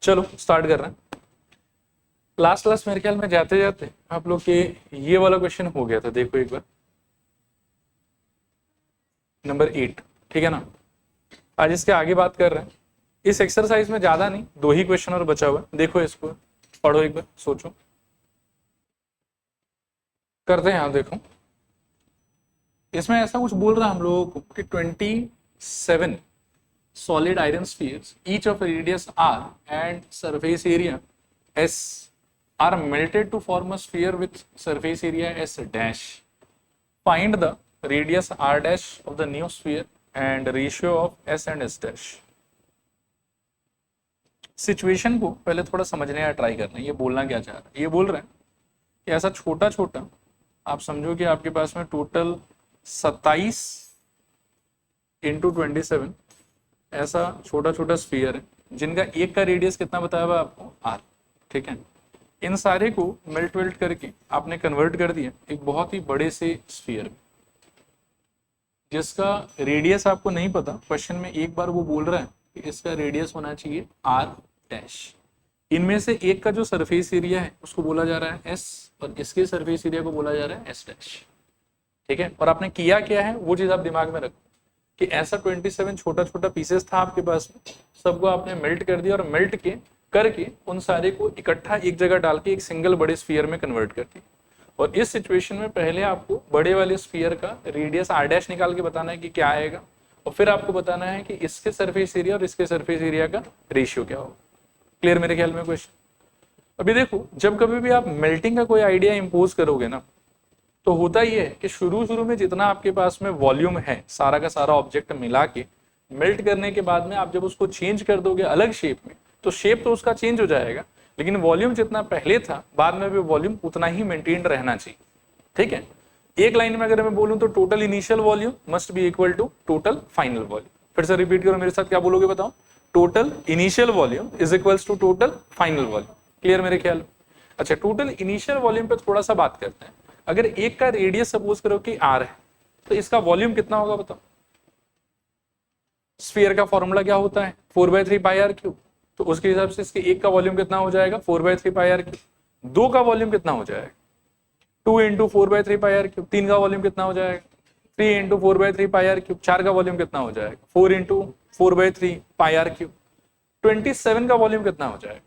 चलो स्टार्ट कर रहे हैं। लास्ट क्लास मेरे ख्याल में जाते जाते आप लोग के ये वाला क्वेश्चन हो गया था, देखो एक बार, नंबर 8, ठीक है ना। आज इसके आगे बात कर रहे हैं। इस एक्सरसाइज में ज्यादा नहीं, 2 ही क्वेश्चन और बचा हुआ है। देखो इसको, पढ़ो एक बार, सोचो, करते हैं। आप देखो, इसमें ऐसा कुछ बोल रहा है हम लोगों को कि 27 solid iron spheres, each of radius r and surface area s, are melted to form a sphere with surface area s dash. Find the radius r dash of the new sphere and ratio of s and s dash. Situation को पहले थोड़ा समझने का try करना है। ये बोलना क्या चाह रहा है? ये बोल रहे हैं कि ऐसा छोटा छोटा, आप समझो कि आपके पास में टोटल 27 इंटू 27 ऐसा छोटा छोटा स्फीयर है, जिनका एक का रेडियस कितना बताया हुआ आपको, आर, ठीक है। इन सारे को मेल्ट वेल्ट करके आपने कन्वर्ट कर दिया एक बहुत ही बड़े से स्फीयर में, जिसका रेडियस आपको नहीं पता। क्वेश्चन में एक बार वो बोल रहा है कि इसका रेडियस होना चाहिए आर डैश। इनमें से एक का जो सरफेस एरिया है उसको बोला जा रहा है एस, और इसके सरफेस एरिया को बोला जा रहा है एस डैश, ठीक है। और आपने किया क्या है वो चीज आप दिमाग में रखो कि ऐसा 27 छोटा छोटा पीसेस था आपके पास में, सबको आपने मेल्ट कर दिया और मेल्ट के करके उन सारे को इकट्ठा एक जगह डाल के एक सिंगल बड़े स्फीयर में कन्वर्ट कर दिया। और इस सिचुएशन में पहले आपको बड़े वाले स्फीयर का रेडियस आर डैश निकाल के बताना है कि क्या आएगा, और फिर आपको बताना है कि इसके सरफेस एरिया और इसके सरफेस एरिया का रेशियो क्या होगा। क्लियर मेरे ख्याल में क्वेश्चन? अभी देखो, जब कभी भी आप मेल्टिंग का कोई आइडिया इंपोज करोगे ना, तो होता ही है कि शुरू में जितना आपके पास में वॉल्यूम है, सारा का सारा ऑब्जेक्ट मिला के मेल्ट करने के बाद में आप जब उसको चेंज कर दोगे अलग शेप में, तो शेप तो उसका चेंज हो जाएगा, लेकिन वॉल्यूम जितना पहले था बाद में भी वॉल्यूम उतना ही मेंटेन रहना चाहिए, ठीक है। एक लाइन में अगर मैं बोलूं तो total initial volume must be equal to total final volume. फिर से रिपीट करो मेरे साथ, क्या बोलोगे बताओ? Total initial volume is equals to total final volume. Clear मेरे ख्याल? अच्छा, टोटल इनिशियल वॉल्यूम पे थोड़ा सा बात करते हैं। अगर एक का रेडियस सपोज करो कि आर है, तो इसका वॉल्यूम कितना होगा बताओ? स्फीयर का फॉर्मूला क्या होता है? 4/3 पाई आर क्यूब। तो उसके हिसाब से इसके एक का वॉल्यूम कितना हो जाएगा? 4/3 पाई आर क्यूब। दो का वॉल्यूम कितना हो जाएगा? 2 इंटू 4/3 पाई आर क्यूब। तीन का वॉल्यूम कितना हो जाएगा? 3 इंटू 4/3 पाई आर क्यूब। चार का वॉल्यूम कितना हो जाएगा? 4 इंटू 4/3 पाई आर क्यूब। 27 का वॉल्यूम कितना हो जाएगा?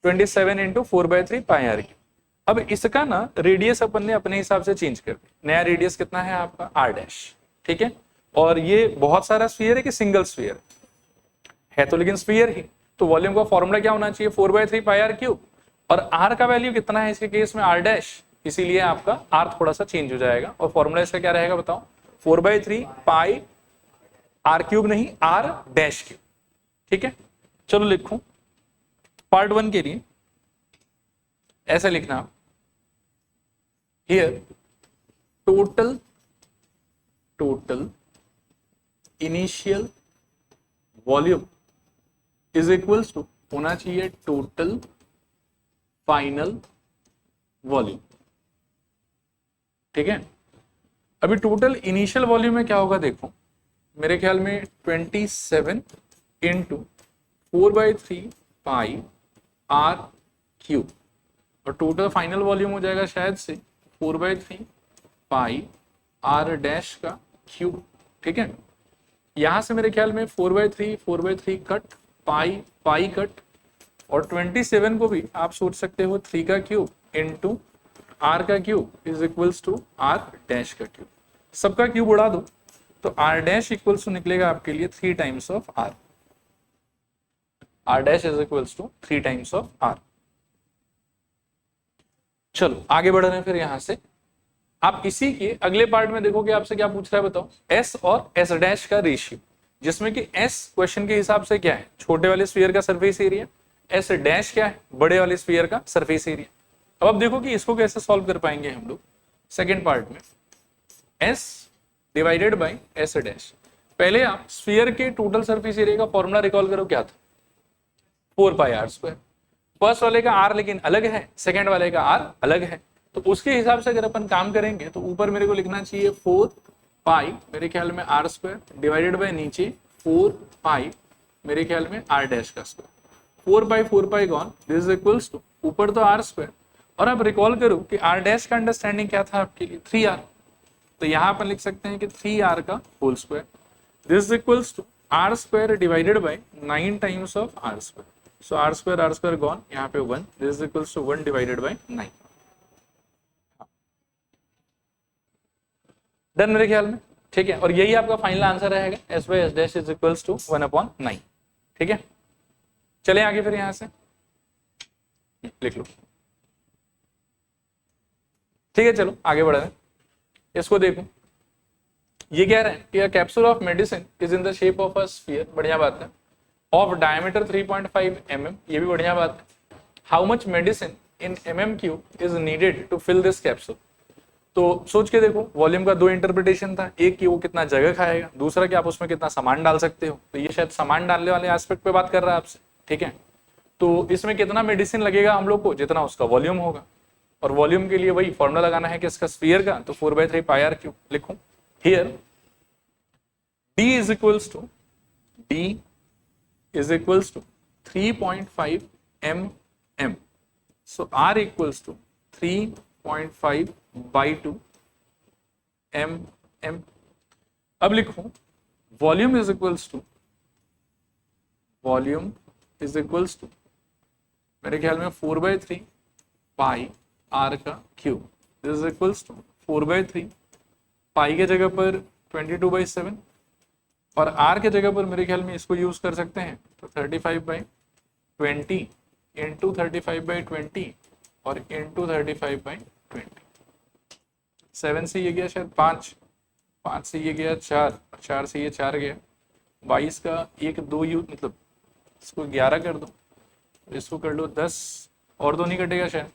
27 इंटू 4/3 पाई आर क्यूब। अब इसका ना रेडियस अपन ने अपने हिसाब से चेंज कर दिया। नया रेडियस कितना है आपका? आर डैश, ठीक है। और ये बहुत सारा स्फीयर है कि सिंगल स्फीयर है तो लेकिन स्फीयर ही, तो वॉल्यूम का फॉर्मूला क्या होना चाहिए? 4/3 पाई आर क्यूब। और आर का वैल्यू कितना है इसके केस में? आर डैश, इसीलिए आपका आर थोड़ा सा चेंज हो जाएगा। और फॉर्मूला इसका क्या रहेगा बताओ? 4/3 पाई आर क्यूब, नहीं आर डैश क्यूब, ठीक है। चलो लिखूं पार्ट 1 के लिए, ऐसा लिखना आप, here total initial volume is equals to होना चाहिए टोटल फाइनल वॉल्यूम, ठीक है। अभी टोटल इनिशियल वॉल्यूम में क्या होगा देखो, मेरे ख्याल में 27 इंटू 4/3 पाई आर क्यूब, और टोटल फाइनल वॉल्यूम हो जाएगा शायद से 4/3 पाई आर डैश का क्यूब, ठीक है। यहां से मेरे ख्याल में 4/3 कट, पाई कट, और 27 को भी आप सोच सकते हो 3 का क्यूब इंटू आर का cube is equals to R dash का क्यूब। सबका क्यूब उड़ा दो तो आर डैश इक्वल्स टू निकलेगा आपके लिए 3 times of R. R dash is equals to 3 times of R. चलो आगे बढ़ रहे हैं फिर यहां से। आप इसी के अगले पार्ट में देखोगे आपसे क्या पूछ रहा है बताओ? एस और एस डैश का रेशियो, जिसमें कि एस क्वेश्चन के हिसाब से क्या है? छोटे वाले स्फीयर का सरफेस एरिया। एस डैश क्या है? बड़े वाले स्फीयर का सरफेस एरिया। अब देखो कि इसको कैसे सॉल्व कर पाएंगे हम लोग सेकेंड पार्ट में। S divided by S dash. पहले आप स्फीयर के टोटल सरफेस एरिया का फॉर्मूला रिकॉल करो, क्या था? 4 पाई आर स्क्वायर। फर्स्ट वाले का आर लेकिन अलग है, सेकेंड वाले का आर अलग है, तो उसके हिसाब से अगर अपन काम करेंगे तो ऊपर मेरे को लिखना चाहिए 4 पाई मेरे ख्याल में आर स्क्वायर डिवाइडेड बाय नीचे 4 पाई मेरे ख्याल में आर डैश का square. 4 pi gone, this is equals to, ऊपर तो आर स्क्वायर, और आप रिकॉल करो कि आर डैश का अंडरस्टैंडिंग क्या था आपके लिए, 3r, तो यहाँ पर लिख सकते हैं कि 3r का whole square, this is equals to R square divided by 9 times of R square, so R square gone, यहाँ पे 1, this is equals to 1 divided by 9। Done मेरे ख्याल में, ठीक है, और यही आपका फाइनल आंसर रहेगा, S by S dash is equals to 1/9, ठीक है। चले आगे फिर यहां से लिख लो, ठीक है, चलो आगे बढ़ रहे हैं। इसको देखो, ये कह रहे हैं कि a capsule of medicine is in the shape of a sphere, बढ़िया बात है, ऑफ डायमीटर 3.5 mm, ये भी बढ़िया बात है। How much medicine in mm³ is needed to fill this capsule, तो सोच के देखो, वॉल्यूम का दो इंटरप्रिटेशन था, एक कि वो कितना जगह खाएगा, दूसरा कि आप उसमें कितना सामान डाल सकते हो, तो ये शायद सामान डालने वाले एस्पेक्ट पे बात कर रहा है आपसे, ठीक है। तो इसमें कितना मेडिसिन लगेगा हम लोग को, जितना उसका वॉल्यूम होगा, और वॉल्यूम के लिए वही फॉर्मूला लगाना है कि इसका स्फीयर का, तो 4/3 πr³ लिखूं here, d is equals to d is equals to 3.5 mm, so r equals to 3.5 by 2 mm। अब लिखो volume is equals to, volume is equals to मेरे ख्याल में 4/3 पाई r का cube, this is equals to 4/3 pi के जगह पर 22/7, और r के जगह पर मेरे ख्याल में इसको यूज कर सकते हैं, तो 35/20 इंटू 35/20 और इंटू 35/20, 7 से ये गया शायद 5, 5 से ये गया 4, 4 से ये 4 गया, 22 का 1 2 यूज, मतलब इसको 11 कर दो, इसको कर लो 10, और दो नहीं कटेगा शायद,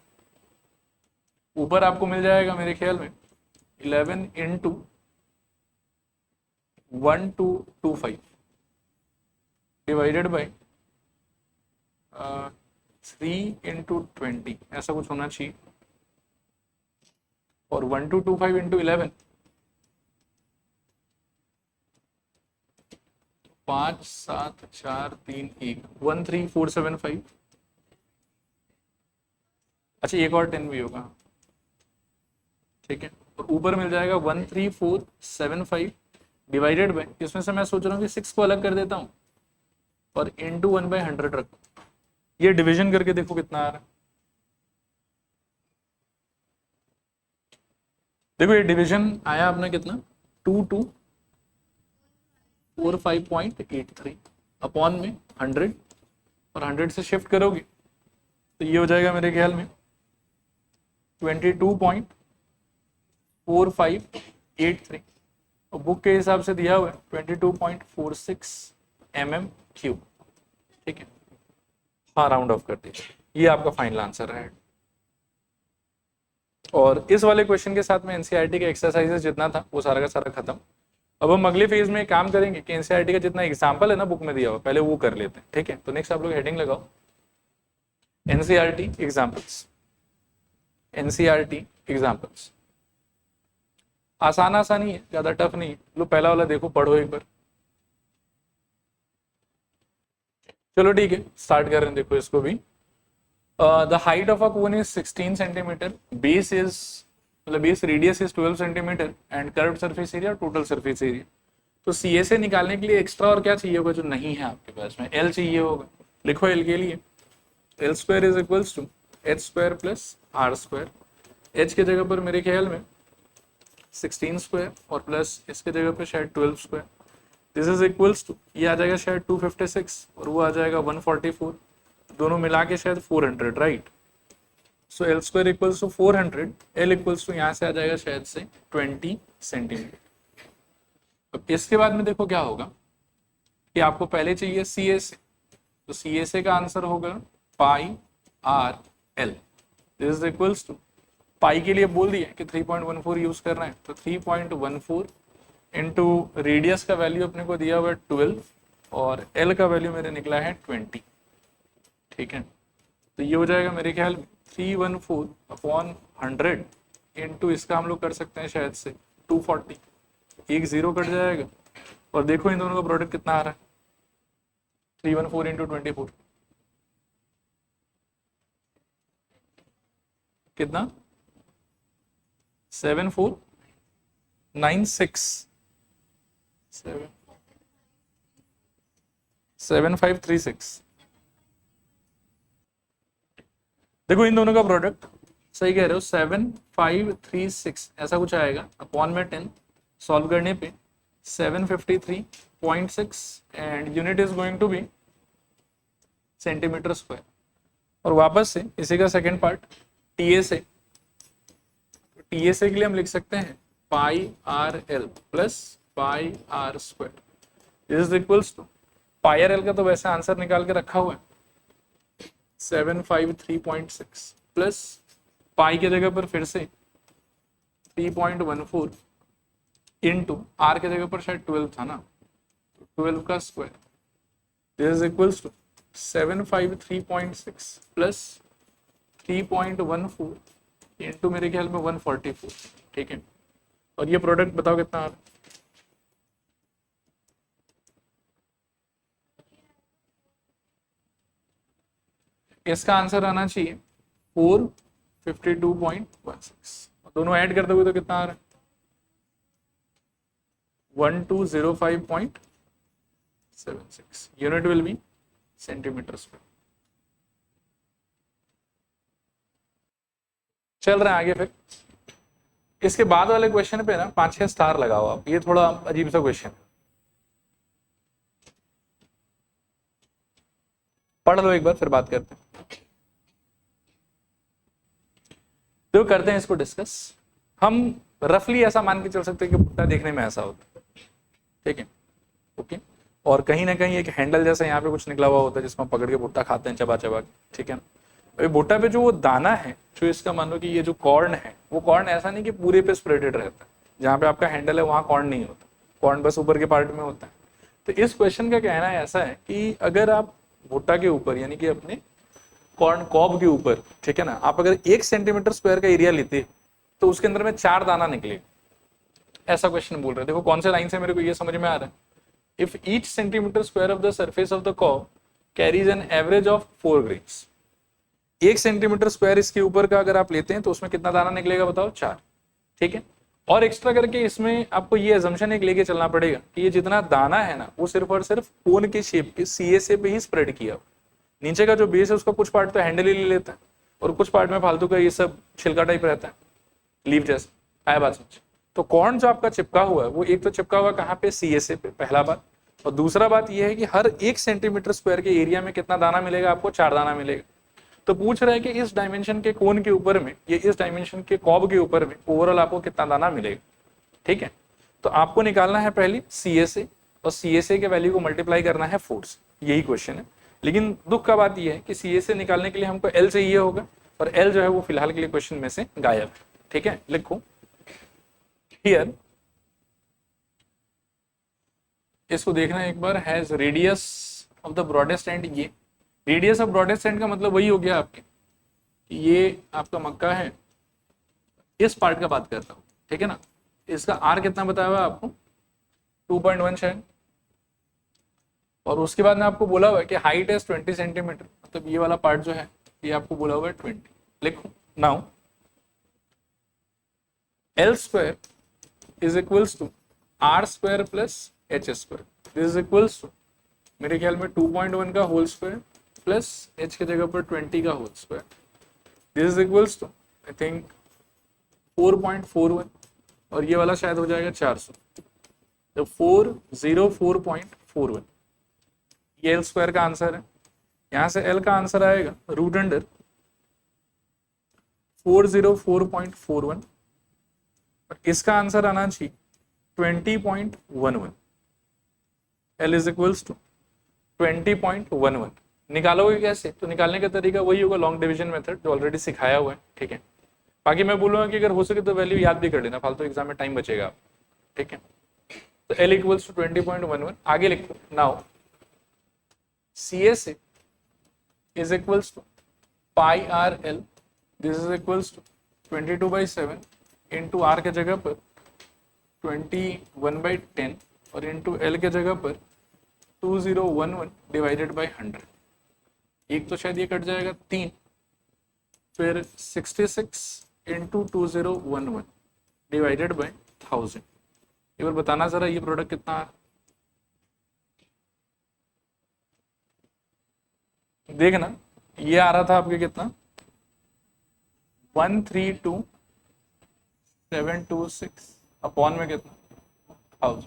ऊपर आपको मिल जाएगा मेरे ख्याल में 11 इंटू 1225 डिवाइडेड बाई 3 इंटू 20, ऐसा कुछ होना चाहिए, और 1225 इंटू 11, 5 7 4 3 1, 13475, अच्छा एक और 10 भी होगा, ठीक है, और ऊपर मिल जाएगा 13475 डिवाइडेड बाय, इसमें से मैं सोच रहा हूँ कि 6 को अलग कर देता हूँ और इंटू 1/100 रखो, ये डिवीजन करके देखो कितना आ रहा है, देखो ये डिवीजन आया अपना कितना, 2245.83 अपॉन में 100, और 100 से शिफ्ट करोगे तो ये हो जाएगा मेरे ख्याल में 22.4583, और बुक के हिसाब से दिया हुआ है 22.46 mm³, ठीक है, हाँ राउंड ऑफ कर दीजिए, ये आपका फाइनल आंसर है। और इस वाले क्वेश्चन के साथ में एनसीईआरटी के एक्सरसाइजेस जितना था वो सारा का सारा खत्म। अब हम अगले फेज में काम करेंगे कि एनसीईआरटी का जितना एग्जाम्पल है ना बुक में दिया हुआ, पहले वो कर लेते हैं, ठीक है। तो नेक्स्ट आप लोग हेडिंग लगाओ, एनसीईआरटी एग्जाम्पल्स, एनसीईआरटी एग्जाम्पल्स, आसान आसानी है, ज्यादा टफ नहीं है, लो पहला वाला देखो, पढ़ो एक बार, चलो ठीक है स्टार्ट कर रहे हैं, देखो इसको भी। The height of a cone is 16 centimetre, base is, मतलब base radius is 12 centimetre, and curved surface area, total surface area. तो सी से निकालने के लिए एक्स्ट्रा और क्या चाहिए होगा जो नहीं है आपके पास में, एल चाहिए होगा, लिखो एल के लिए, L square is equals to H square plus R square, H के जगह पर मेरे ख्याल में 16 स्क्वायर और प्लस इसके जगह पे शायद 12 square, this is equals to, ये आ जाएगा शायद 256 और वो आ जाएगा 144, दोनों मिला के शायद 400, right. So L square equals to 400, L equals to यहाँ से आ जाएगा शायद से 20 सेंटीमीटर। अब इसके बाद में देखो क्या होगा कि आपको पहले चाहिए सी ए से, तो सी ए से का आंसर होगा pi r l, this is equals to, pi के लिए बोल दिया कि 3.14 यूज कर रहे हैं, तो 3.14 इंटू रेडियस का वैल्यू अपने को दिया हुआ है 12 और एल का वैल्यू मेरे निकला है 20, ठीक है। तो ये हो जाएगा मेरे ख्याल में 314 अपॉन 100 इंटू इसका हम लोग कर सकते हैं शायद से 240, एक जीरो कट जाएगा, और देखो इन दोनों का प्रोडक्ट कितना आ रहा है, 314 इंटू 24, कितना 7496 7536। देखो इन दोनों का प्रोडक्ट सही कह रहे हो 7536 ऐसा कुछ आएगा, अपॉन में 10 सॉल्व करने पे 753.6 and unit is going to be centimetre square. और वापस से इसी का सेकंड पार्ट टीएसए, टीएसए के लिए हम लिख सकते हैं pi r l plus pi are square, this is equals to pi r l का तो वैसे आंसर निकाल के रखा हुआ है 753.6 प्लस पाई की जगह पर फिर से 3.14 इंटू आर की जगह पर शायद 12 था ना, 12 का square, this is equals to 753.6 plus 3.14 into मेरे ख्याल में 144। ठीक है, और ये प्रोडक्ट बताओ कितना आ रहा है? इसका आंसर आना चाहिए 452.16, दोनों ऐड कर दोगे तो कितना आ रहा है 1205.76, unit will be centimetre square. चल रहे हैं आगे फिर। इसके बाद वाले क्वेश्चन पे ना 5-6 स्टार लगाओ आप, ये थोड़ा अजीब सा क्वेश्चन है, पढ़ लो एक बार फिर बात करते हैं। तो करते हैं इसको डिस्कस। हम रफली ऐसा मान के चल सकते हैं कि भुट्टा देखने में ऐसा होता है, ठीक है, ओके, और कहीं ना कहीं एक हैंडल जैसा यहाँ पे कुछ निकला हुआ होता है जिसमें हम पकड़ के भुट्टा खाते हैं चबा चबा के, ठीक है ना। अभी भुट्टा पे जो वो दाना है, जो इसका मानो कि ये जो कॉर्न है, वो कॉर्न ऐसा नहीं कि पूरे पे स्प्रेडेड रहता है, जहाँ पे आपका हैंडल है वहाँ कॉर्न नहीं होता, कॉर्न बस ऊपर के पार्ट में होता है। तो इस क्वेश्चन का कहना है ऐसा है कि अगर आप भुट्टा के ऊपर यानी कि अपने कॉर्न कॉब के ऊपर, ठीक है ना, आप अगर 1 सेंटीमीटर स्क्वायर का एरिया लेते तो उसके अंदर में 4 दाना निकले, ऐसा क्वेश्चन बोल रहे हैं। देखो कौन से लाइन से मेरे को ये समझ में आ रहा है, if each centimetre square of the surface of the cob carries an average of 4 grains, 1 centimetre square इसके ऊपर का अगर आप लेते हैं तो उसमें कितना दाना निकलेगा बताओ 4, ठीक है। और एक्स्ट्रा करके इसमें आपको ये अजम्पशन एक लेके चलना पड़ेगा कि ये जितना दाना है ना वो सिर्फ और सिर्फ कोन के शेप के सीएसए पे ही स्प्रेड किया हो, नीचे का जो बेस है उसका कुछ पार्ट तो हैंडल ही ले लेता है और कुछ पार्ट में फालतू का ये सब छिलका टाइप रहता है, लीव जैसा, आया बात समझ। तो कॉर्न जो आपका चिपका हुआ है वो एक तो चिपका हुआ कहाँ पे सीएसए पे, पहला बात, और दूसरा बात ये है कि हर 1 सेंटीमीटर स्क्वायर के एरिया में कितना दाना मिलेगा आपको, 4 दाना मिलेगा। तो पूछ रहा है कि इस डायमेंशन के कोन के ऊपर में, ये इस डायमेंशन के कॉब के ऊपर में ओवरऑल आपको कितना दाना मिलेगा, ठीक है। तो आपको निकालना है पहले सीएसए, और सीएसए के वैल्यू को मल्टीप्लाई करना है 4 से, यही क्वेश्चन है। लेकिन दुख का बात यह है कि सीएसए निकालने के लिए हमको एल चाहिए होगा, और एल जो है वो फिलहाल के लिए क्वेश्चन में से गायब है, ठीक है। लिखो हियर, इसको देखना एक बार, has radius of the broadest end, ये रेडियस ऑफ ब्रॉडेस्ट एंड का मतलब वही हो गया आपके, ये आपका मक्का है, इस पार्ट का बात करता हूं, ठीक है ना। इसका आर कितना बताया हुआ आपको 2.1 शायद, और उसके बाद में आपको बोला हुआ है कि हाइट है 20 सेंटीमीटर, मतलब ये वाला पार्ट जो है ये आपको बोला हुआ है 20। लिखो now L square is equals to R square plus H square, this is equals to मेरे ख्याल में 2.1 का होल स्क्वायर प्लस एच की जगह पर 20 का whole square, this is equals to I think 4.41, और ये वाला शायद हो जाएगा 400, तो 404.41, ये एल स्क्वायर का आंसर है। यहां से एल का आंसर आएगा रूट अंडर 404.41, और इसका आंसर आना चाहिए 20.11, एल इज इक्वल्स टू 20.11। निकालोगे कैसे, तो निकालने का तरीका वही होगा लॉन्ग डिवीजन मेथड जो ऑलरेडी सिखाया हुआ है, ठीक है। बाकी मैं बोलूंगा कि अगर हो सके तो वैल्यू याद भी कर लेना, फालतू एग्जाम में टाइम बचेगा, ठीक है। तो एल इक्वल्स टू 20.11, आगे लिखो now CSA is equals to pi RL, this is equals to 22/7 into R के जगह पर 21/10 और इंटू L के जगह पर 2011 डिवाइडेड बाई 100। एक तो शायद ये कट जाएगा 3, फिर 66 इंटू 2011 डिवाइडेड बाई 1000। एक बार बताना जरा ये प्रोडक्ट कितना है। देखना ये आ रहा था आपके कितना 132726 अपॉन में कितना 1000,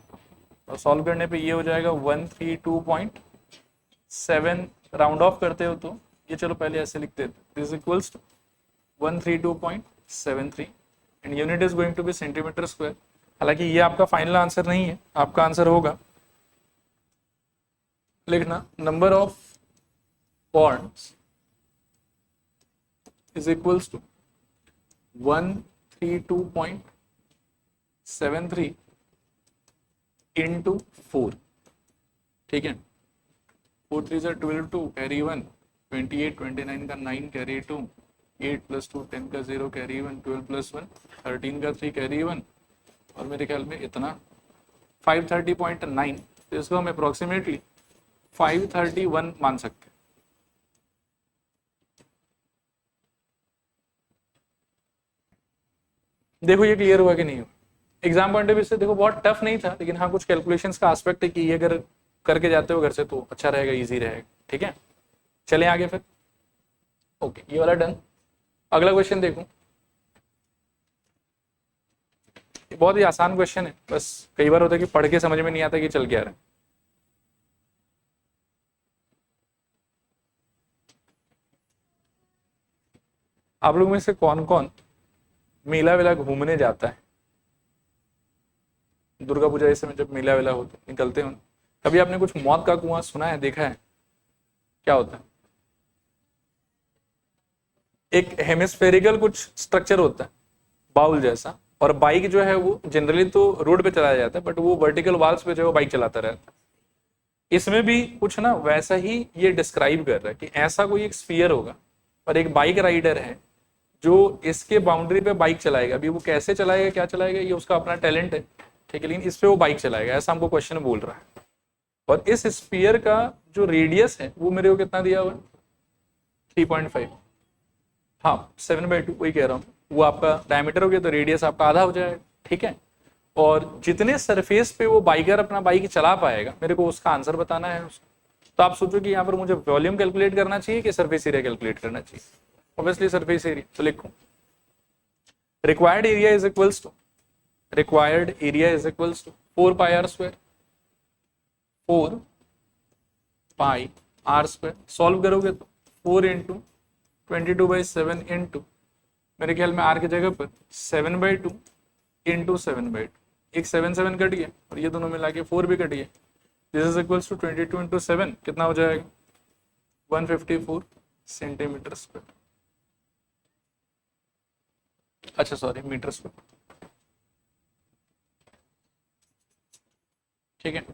और सॉल्व करने पे ये हो जाएगा 132.7, राउंड ऑफ करते हो तो ये चलो पहले ऐसे लिखते थे, this equals to 132.73 and unit is going to be centimetre square. हालांकि ये आपका फाइनल आंसर नहीं है, आपका आंसर होगा लिखना number of points is equals to 132.73 into 4, ठीक है। 4 3 से 12 2 कैरी 1, 28 29 का 9 कैरी 2, 8 + 2 10 का 0 कैरी 1, 12 + 1 13 का 3 कैरी 1, और मेरे ख्याल में इतना 530.9, तो इसको हम अप्रोक्सीमेटली 531 मान सकते हैं। देखो ये क्लियर हुआ कि नहीं हुआ। एग्जाम पॉइंट ऑफ व्यू से देखो बहुत टफ नहीं था, लेकिन हाँ कुछ कैलकुलेशंस का एस्पेक्ट है कि ये अगर करके जाते हो घर से तो अच्छा रहेगा, इजी रहेगा, ठीक है। चलें आगे फिर। ओके ये वाला डन। अगला क्वेश्चन देखो, बहुत ही आसान क्वेश्चन है, बस कई बार होता है कि पढ़ के समझ में नहीं आता कि चल क्या रहा है। आप लोग में से कौन कौन मेला वेला घूमने जाता है? दुर्गा पूजा ऐसे में जब मेला वेला होता निकलते हो, कभी आपने कुछ मौत का कुआं सुना है, देखा है? क्या होता है? एक हेमिस्फेरिकल कुछ स्ट्रक्चर होता है बाउल जैसा, और बाइक जो है वो जनरली तो रोड पे चलाया जाता है, बट वो वर्टिकल वाल्स पे जो है वो बाइक चलाता रहता है। इसमें भी कुछ ना वैसा ही ये डिस्क्राइब कर रहा है कि ऐसा कोई एक स्फीयर होगा और एक बाइक राइडर है जो इसके बाउंड्री पे बाइक चलाएगा। अभी वो कैसे चलाएगा, क्या चलाएगा, ये उसका अपना टैलेंट है, ठीक है, लेकिन इस पे वो बाइक चलाएगा, ऐसा हमको क्वेश्चन बोल रहा है। और इस स्फीयर का जो रेडियस है वो मेरे को कितना दिया हुआ है 3.5, हाँ 7/2 वही कह रहा हूँ। वो आपका डायमीटर हो गया तो रेडियस आपका आधा हो जाएगा, ठीक है। और जितने सरफेस पे वो बाइकर अपना बाइक चला पाएगा मेरे को उसका आंसर बताना है उसको। तो आप सोचो कि यहाँ पर मुझे वॉल्यूम कैलकुलेट करना चाहिए कि सरफेस एरिया कैलकुलेट करना चाहिए? Obviously surface area. तो लिखो required area is equals to 4 pi r², 4 pi r²। Solve करोगे तो 4 इंटू 22/7 इंटू मेरे ख्याल में r की जगह पर 7/2 इंटू 7/2, एक 7 कट गया और ये दोनों मिला के 4 भी कट गया। This is equals to 22 into 7 कितना हो जाएगा 154 सेंटीमीटर स्क्वायर, अच्छा सॉरी मीटर स्क्वायर, ठीक है।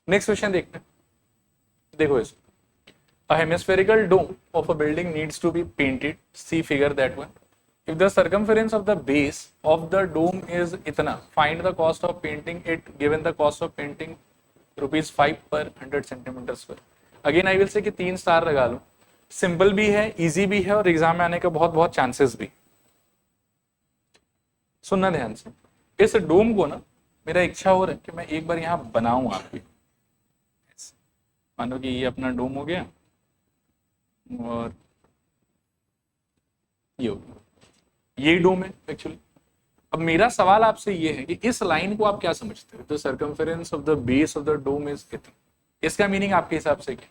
नेक्स्ट क्वेश्चन देखते हैं। देखो इसको, a hemispherical dome of a building needs to be painted, see figure that one. If the circumference of the base of the dome is itna, find the cost of painting it given the cost of painting ₹5 per 100 centimeter square. Again I will say कि 3 star लगा लो, simple भी है, easy भी है, और exam में आने का बहुत बहुत चांसेस भी। सुनना ध्यान से, इस डोम को ना मेरा इच्छा हो रहा है कि मैं एक बार यहाँ बनाऊं आपकी। मानो कि ये अपना डोम हो गया और ये हो गया, ये डोम है एक्चुअली। अब मेरा सवाल आपसे ये है कि इस लाइन को आप क्या समझते हो? The circumference of the base of the dome is इतना, इसका मीनिंग आपके हिसाब से क्या?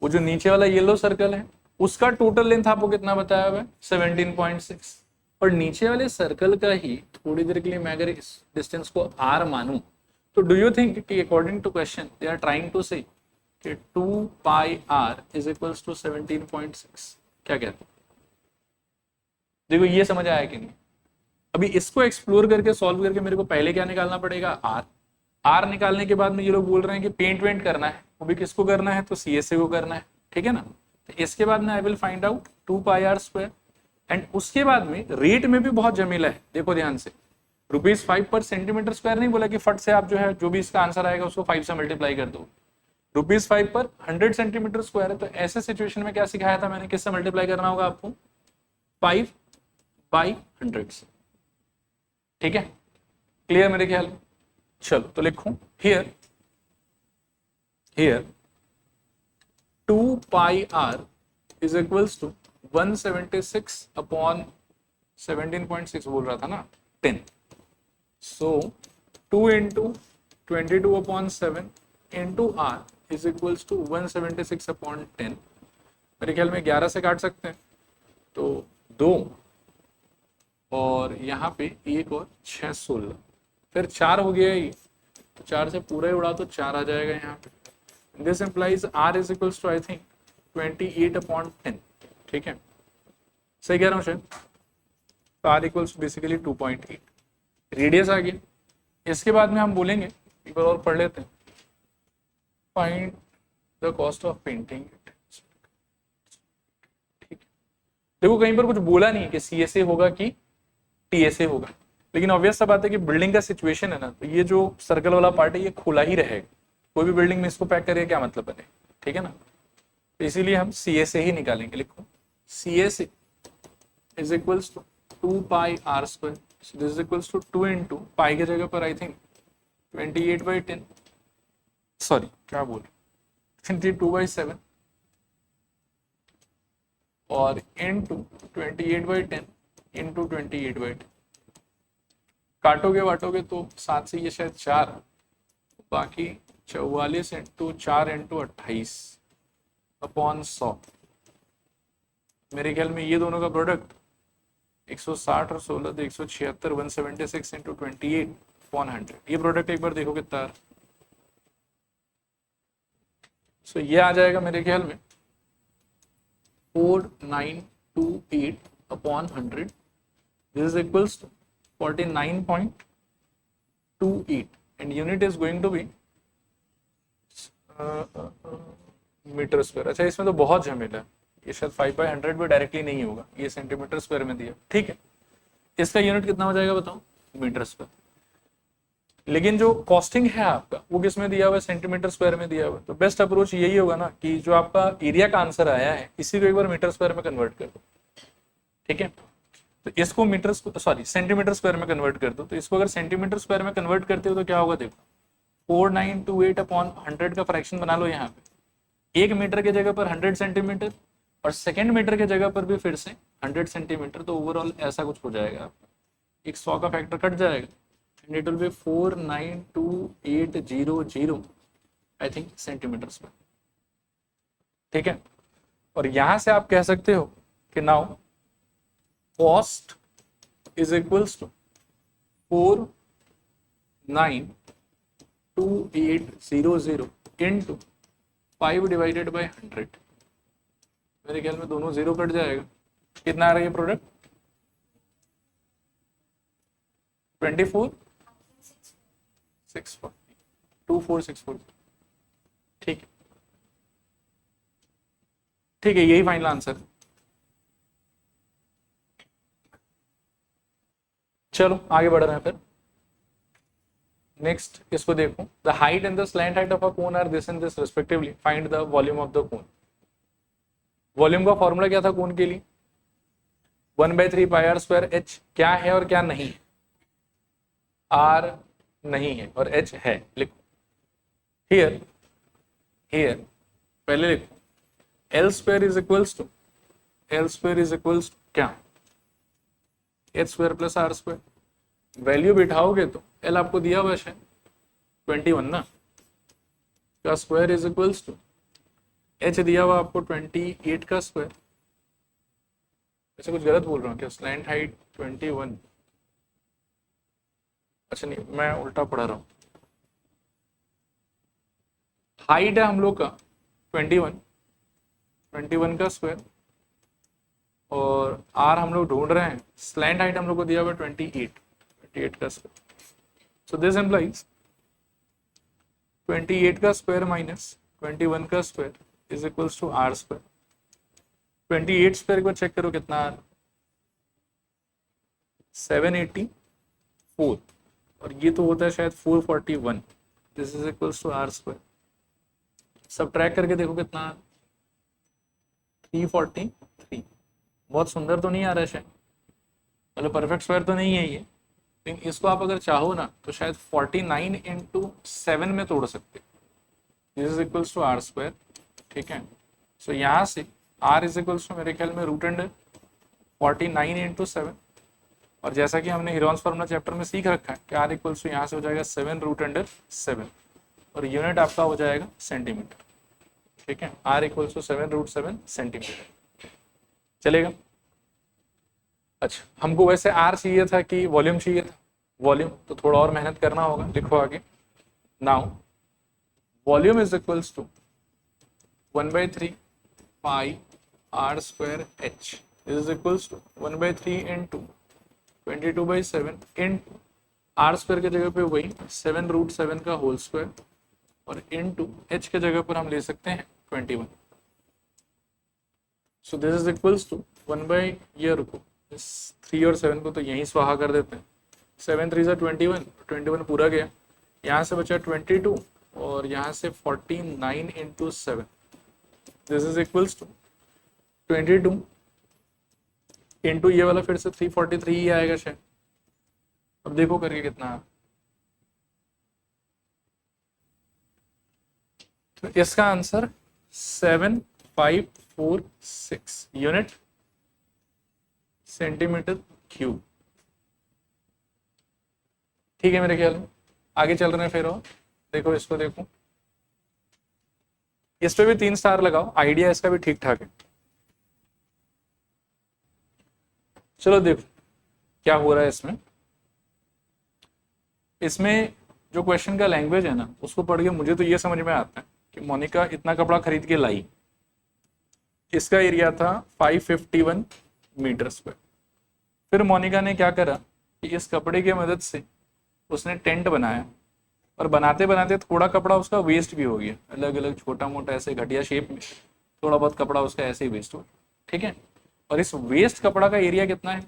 वो जो नीचे वाला येलो सर्कल है उसका टोटल लेंथ आपको कितना बताया हुआ है 17.6, और नीचे वाले सर्कल का ही थोड़ी देर के लिए मैं अगर इस डिस्टेंस को r मानूं तो डू यू थिंक कि according to question they are trying to say कि 2 pi r is equals to 17.6? क्या कहते हैं? देखो ये समझ आया कि नहीं? अभी इसको एक्सप्लोर करके सॉल्व करके मेरे को पहले क्या निकालना पड़ेगा r निकालने के बाद में ये लोग बोल रहे हैं कि पेंट वेंट करना है, वो भी किसको करना है? तो CSA को करना है, ठीक है ना। तो इसके बाद में I will find out 2 pi r², and उसके बाद में रेट में भी बहुत जमीला है। देखो ध्यान से, ₹5 पर सेंटीमीटर स्क्वायर नहीं बोला कि फट से आप जो है जो भी इसका आंसर आएगा उसको 5 से मल्टीप्लाई कर दो। ₹5 पर 100 सेंटीमीटर स्क्वायर है, तो ऐसे सिचुएशन में क्या सिखाया था मैंने, किससे मल्टीप्लाई करना होगा आपको, 5/100 से। ठीक है, क्लियर मेरे ख्याल में। चलो तो लिखूं here 2 pi r is equals to 176 upon 17.6 बोल रहा था ना 10, so 2 into 22 upon 7 into r is equals to 176 upon 10। मेरे ख्याल में 11 से काट सकते हैं, तो 2 और यहाँ पे 1 और 6 16, फिर 4 हो गया ये, तो 4 से पूरा ही उड़ा तो 4 आ जाएगा यहाँ पे। This implies r is equals to I think 28 upon 10। ठीक है, सही कह रहा हूँ शायद। तो r इक्वल्स बेसिकली 2.8, रेडियस आ गया। इसके बाद में हम बोलेंगे, एक बार और पढ़ लेते हैं, find the cost of painting. ठीक है, देखो कहीं पर कुछ बोला नहीं कि CSA होगा कि TSA होगा, लेकिन ऑब्वियस सा बात है कि बिल्डिंग का सिचुएशन है ना, तो ये जो सर्कल वाला पार्ट है ये खुला ही रहेगा, कोई भी बिल्डिंग में इसको पैक करेगा क्या मतलब बने। ठीक है ना, तो इसीलिए हम CSA ही निकालेंगे। लिखो CSA is equals to 2 pi r square, so this is equals to 2 into pi की जगह पर आई थिंक 28/10, सॉरी क्या बोल 22/7 और इंटू 28/10 इंटू 28/10। काटोगे वाटोगे तो 7 से ये शायद 4, बाकी 44 इंटू 4 इंटू 28 अपॉन 100। मेरे ख्याल में ये दोनों का प्रोडक्ट 160 और 16 तो 176, 176 इंटू 28 अपॉन 100, ये प्रोडक्ट एक बार देखो कितना। सो ये आ जाएगा मेरे ख्याल में 4928 upon 100, this is equals to 49.28 and unit is going to be metre square. अच्छा इसमें तो बहुत झमेला है, ये शायद 5/100 भी डायरेक्टली नहीं होगा, ये सेंटीमीटर स्क्वायर में दिया। ठीक है, इसका यूनिट कितना हो जाएगा बताओ, मीटर स्क्वायर। लेकिन जो कॉस्टिंग है आपका वो किस में दिया हुआ है, सेंटीमीटर स्क्वायर में दिया हुआ है। तो बेस्ट अप्रोच यही होगा ना कि जो आपका एरिया का आंसर आया है इसी को एक बार मीटर स्क्वायर में कन्वर्ट कर दो। ठीक है, तो इसको मीटर सॉरी सेंटीमीटर स्क्वायर में कन्वर्ट कर दो। तो इसको अगर सेंटीमीटर स्क्वायर में कन्वर्ट करते हो तो क्या होगा, देखो 4928 अपॉन 100 का फ्रैक्शन बना लो यहाँ पे, 1 मीटर की जगह पर 100 सेंटीमीटर और सेकेंड मीटर की जगह पर भी फिर से 100 सेंटीमीटर, तो ओवरऑल ऐसा कुछ हो जाएगा आपका, एक 100 का फैक्टर कट जाएगा and it will be 492,800 I think centimetre square. ठीक है, और यहां से आप कह सकते हो कि now cost is equals to 492,800 into 5 divided by 100। मेरे ख्याल में दोनों जीरो कट जाएगा, कितना आ रहा है ये प्रोडक्ट 24,640 ठीक है, ठीक है, यही फाइनल आंसर। चलो आगे बढ़ रहे हैं फिर। नेक्स्ट इसको देखो, the height and the slant height of a cone are this and this respectively, find the volume of the cone. Volume का फॉर्मूला क्या था कोन के लिए, 1/3 पाई r स्क्वायर। h क्या है और क्या नहीं है, r नहीं है और h है। लिखो हियर पहले लिखो L square is equals to क्या, h square plus r square. Value बिठाओगे तो L आपको दिया हुआ है 21 ना, का square is equals to h दिया हुआ आपको 28 का स्क्वायर। ऐसे कुछ गलत बोल रहा हूँ क्या, स्लैंट हाइट 21, अच्छा नहीं मैं उल्टा पढ़ा रहा हूँ। हाइट है हम लोग का 21 का स्क्वायर और r हम लोग ढूंढ रहे हैं, स्लैंट हाइट हम लोग को दिया हुआ 28 का स्क्वायर। सो दिस एम्प्लाइज 28 का स्क्वायर माइनस 21 का square is equals to r square. 28 square को चेक करो कितना आ रहा, 784 और ये तो होता है शायद 441, this is equals to r square. Subtract करके देखो कितना 343। बहुत सुंदर तो नहीं आ रहा है शायद, मतलब परफेक्ट स्क्वायर तो नहीं है ये, लेकिन इसको आप अगर चाहो ना तो शायद 49 इंटू 7 में तोड़ सकते। This is equals to R square, ठीक है। सो यहाँ से आर इज इक्वल्स टू मेरे ख्याल में रूट अंडर 49 इंटू 7, और जैसा कि हमने हीरोन्स फॉर्मूला चैप्टर में सीख रखा है कि आर इक्वल्स टू यहाँ से हो जाएगा 7 रूट अंडर 7, और यूनिट आपका हो जाएगा सेंटीमीटर, ठीक है। R equals to 7 root 7 centimetre, चलेगा। अच्छा, हमको वैसे आर चाहिए था कि वॉल्यूम चाहिए था? वॉल्यूम, तो थोड़ा और मेहनत करना होगा। लिखो आगे, now volume is equals to 1/3 pi are square H is equals to 1/3 into 22/7 into R square के जगह पे वही 7 रूट 7 का होल स्क्वायर, और इंटू एच के जगह पर हम ले सकते हैं 21। So this is equals to 1 ये रुको, इस 3 और 7 को तो यहीं स्वाहा कर देते हैं। 7 3 सा 21, 21 पूरा गया, यहाँ से बचा 22, और यहाँ से 49 into 7, this is equals to 22 into ये वाला फिर से 343 ही आएगा शायद। अब देखो करके कितना है, तो इसका आंसर 7546 यूनिट सेंटीमीटर क्यूब, ठीक है मेरे ख्याल में। आगे चल रहे हैं फिर, और देखो इसको, देखो इस पे भी 3 स्टार लगाओ, आइडिया इसका भी ठीक ठाक है। चलो देखो क्या हो रहा है इसमें। इसमें जो क्वेश्चन का लैंग्वेज है ना, उसको पढ़ के मुझे तो ये समझ में आता है कि मोनिका इतना कपड़ा खरीद के लाई, इसका एरिया था 551 मीटर स्क्वायर। फिर मोनिका ने क्या करा कि इस कपड़े की मदद से उसने टेंट बनाया, और बनाते बनाते थोड़ा कपड़ा उसका वेस्ट भी हो गया, अलग अलग छोटा मोटा ऐसे घटिया शेप में थोड़ा बहुत कपड़ा उसका ऐसे ही वेस्ट हुआ, ठीक है। और इस वेस्ट कपड़ा का एरिया कितना है?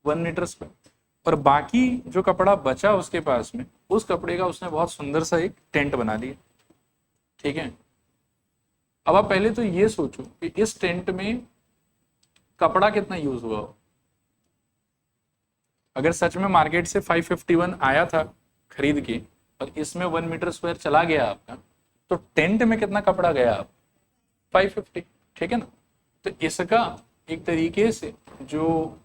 1 मीटर स्क्वायर। और बाकी जो कपड़ा बचा उसके पास में, उस कपड़े का उसने बहुत सुंदर सा एक टेंट बना दिया, ठीक है। अब आप पहले तो ये सोचो कि इस टेंट में कपड़ा कितना यूज हुआ हो। अगर सच में मार्केट से 551 आया था खरीद के, और इसमें 1 मीटर स्क्वायर चला गया आपका, तो टेंट में कितना कपड़ा गया आप? 550, ठीक है ना। तो इसका एक तरीके से जो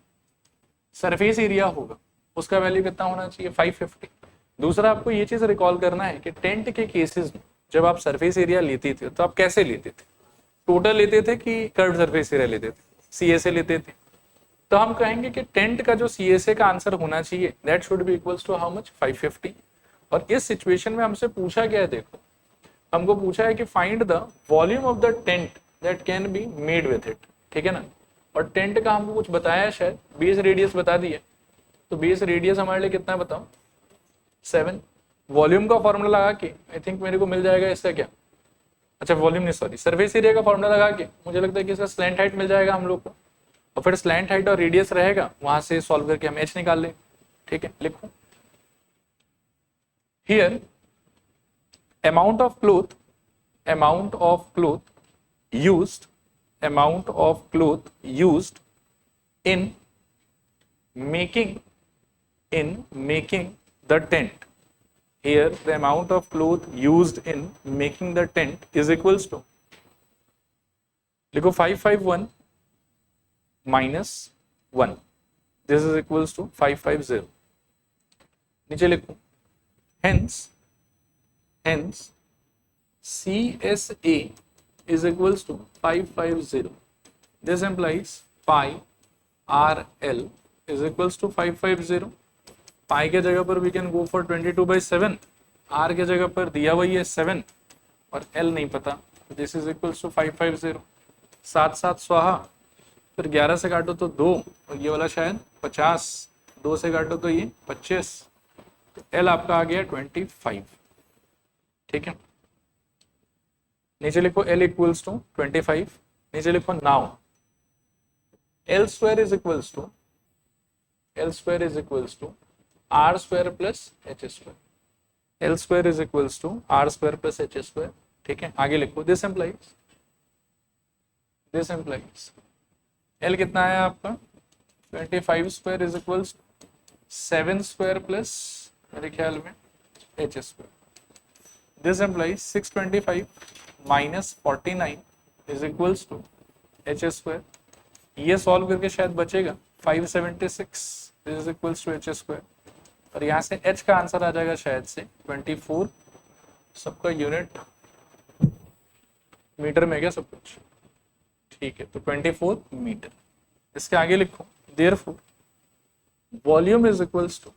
सरफेस एरिया होगा उसका वैल्यू कितना होना चाहिए? 550। दूसरा आपको ये चीज रिकॉल करना है कि टेंट के केसेस में जब आप सरफेस एरिया लेते थे तो आप कैसे लेते थे? टोटल लेते थे कि कर्व सरफेस एरिया लेते थे? सीएसए लेते थे। तो हम कहेंगे कि टेंट का जो सीएसए का आंसर होना चाहिए that should be equals to how much? 550। और इस सिचुएशन में हमसे पूछा गया है, देखो हमको पूछा है कि find the volume of the tent that can be made with it, ठीक है ना। और टेंट का हमको कुछ बताया है, शायद बेस रेडियस बता दिया, तो बेस रेडियस हमारे लिए कितना है बताओ? 7। वॉल्यूम का फॉर्मूला लगा के आई थिंक मेरे को मिल जाएगा इसका क्या, अच्छा वॉल्यूम नहीं सॉरी सरफेस एरिया का फॉर्मूला लगा के मुझे लगता है कि इसका स्लैंट हाइट मिल जाएगा हम लोग को, और फिर स्लैंट हाइट और रेडियस रहेगा, वहां से सॉल्व करके हम एच निकाल लें, ठीक है। लिखो here amount of cloth used in making the tent. Here the amount of cloth used in making the tent is equals to, लिखो 551 minus 1, this is equals to 550। नीचे लिखो hence CSA is equals to 550. This implies pi RL is equals to 550. pi के जगह पर we can go for 22/7, R के जगह पर दिया हुआ है 7 और L नहीं पता, this is equals to 550। 7 7 स्वाहा, फिर 11 से काटो तो 2, और ये वाला शायद 50, 2 से काटो तो ये 25, तो L आपका आ गया 25, ठीक है। नीचे लिखो L इक्वल्स टू 25, नीचे लिखो now L square is equals to R square plus H square. L square is equals to R square plus H square. ठीक है, आगे लिखो दिस एम्प्लाइज एल कितना आया आपका 25 square is equals 7 square plus मेरे ख्याल में H square. This implies 625 minus 49 is equals to H square. ये सॉल्व करके शायद बचेगा 576 is equals to H square, और यहाँ से h का आंसर आ जाएगा शायद से 24, सबका यूनिट मीटर में क्या सब कुछ, ठीक है, तो 24 मीटर। इसके आगे लिखो therefore volume is equals to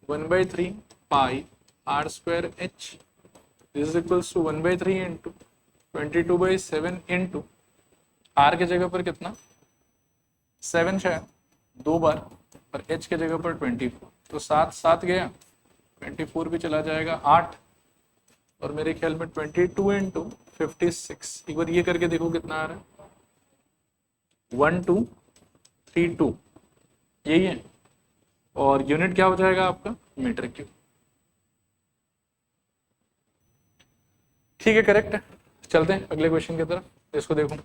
1/3 pi r square h is equals to 1/3 into 22/7 into r के जगह पर कितना 7 शायद 2 बार, और h के जगह पर 24, तो 7 गया, 24 भी चला जाएगा 8, और मेरे ख्याल में 22 इंटू 56, एक बार ये करके देखो कितना आ रहा है 1232, यही है, और यूनिट क्या हो जाएगा आपका मीटर क्यूब। ठीक है, करेक्ट है। चलते हैं अगले क्वेश्चन की तरफ, इसको देखो,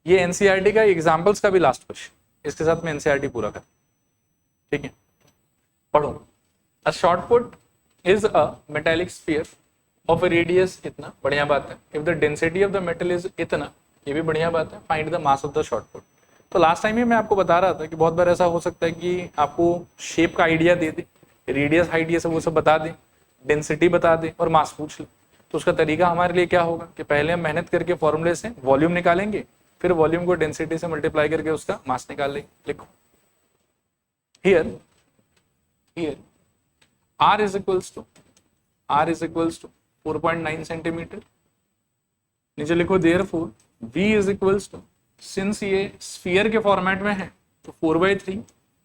ये एनसीईआरटी का एग्जांपल्स का भी लास्ट क्वेश्चन, इसके साथ में एनसीईआरटी पूरा कर, ठीक है, पढ़ो। A short put is a metallic sphere of a radius इतना, बढ़िया बात है। If the density of the metal is इतना, ये भी बढ़िया बात है। Find the mass of the short put. तो लास्ट टाइम ही मैं आपको बता रहा था कि बहुत बार ऐसा हो सकता है कि आपको शेप का आइडिया दे दे, रेडियस हाइट ये सब वो सब बता दे, डेंसिटी बता दे और मास पूछ ले। तो उसका तरीका हमारे लिए क्या होगा कि पहले हम मेहनत करके फॉर्मूले से वॉल्यूम निकालेंगे, फिर वॉल्यूम को डेंसिटी से मल्टीप्लाई करके उसका मास निकाल लेंगे। लिखो here r is equals to 4.9 centimetre. नीचे लिखो therefore v is equals to, since ये स्फीयर के फॉर्मेट में है तो 4/3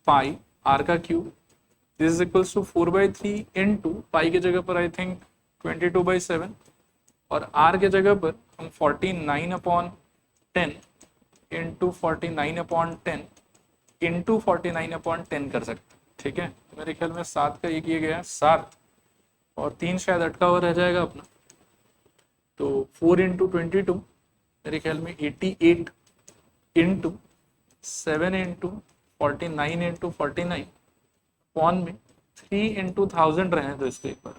पाई r का cube, this is equals to 4/3 into pi के जगह पर आई थिंक 22/7, और r के जगह पर हम 49/10 इंटू 49/10 इंटू 49/10 कर सकते हैं। ठीक है, मेरे ख्याल में 7 का ये किया गया 7, और 3 शायद अटका हुआ रह जाएगा अपना, तो 4 इंटू 22 मेरे ख्याल में 88 इंटू 7 इंटू 49 इंटू 49 पॉन में 3 इंटू 1000 रहने दो इसको, एक बार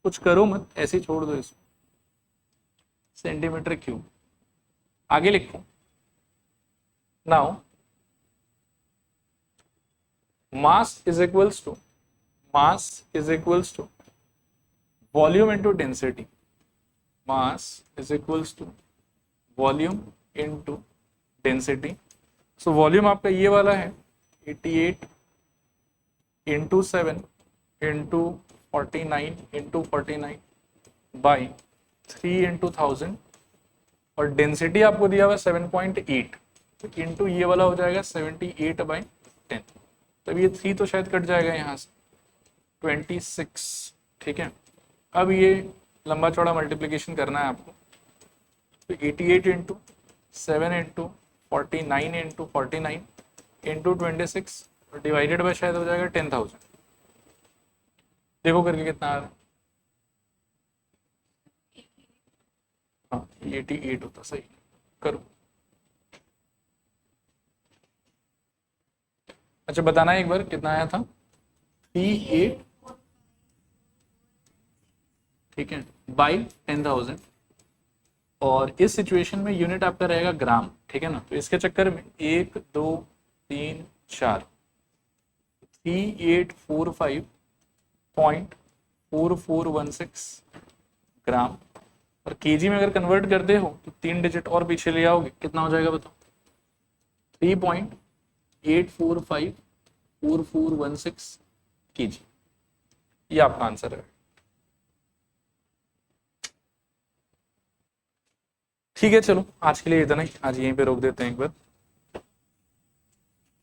कुछ करो मत, ऐसे ही छोड़ दो इसको, सेंटीमीटर क्यूब। आगे लिखो now mass is equals to volume into density, mass is equals to volume into density. So volume आपका ये वाला है 88 into 7 into 49 into 49 by 3 into 1000, और डेंसिटी आपको दिया हुआ 7.8, तो इंटू ये वाला हो जाएगा 78/10, तब ये 3 तो शायद कट जाएगा यहाँ से 26। ठीक है, अब ये लंबा चौड़ा मल्टीप्लिकेशन करना है आपको, तो 88 into 7 into 49 into 49 into 26 divided by शायद हो जाएगा 10,000। देखो करके कितना आ रहा है, हाँ 88 होता, सही करो। अच्छा बताना एक बार कितना आया था, 38, ठीक है, बाई 10,000, और इस सिचुएशन में यूनिट आपका रहेगा ग्राम। ठीक है ना, तो इसके चक्कर में 1 2 3 4 3845.4416 ग्राम, और केजी में अगर कन्वर्ट करते हो तो 3 डिजिट और पीछे ले आओगे, कितना हो जाएगा बताओ, 3.8454416 केजी, ये आपका आंसर है। ठीक है, चलो आज के लिए इतना ही, आज यहीं पे रोक देते हैं एक बार।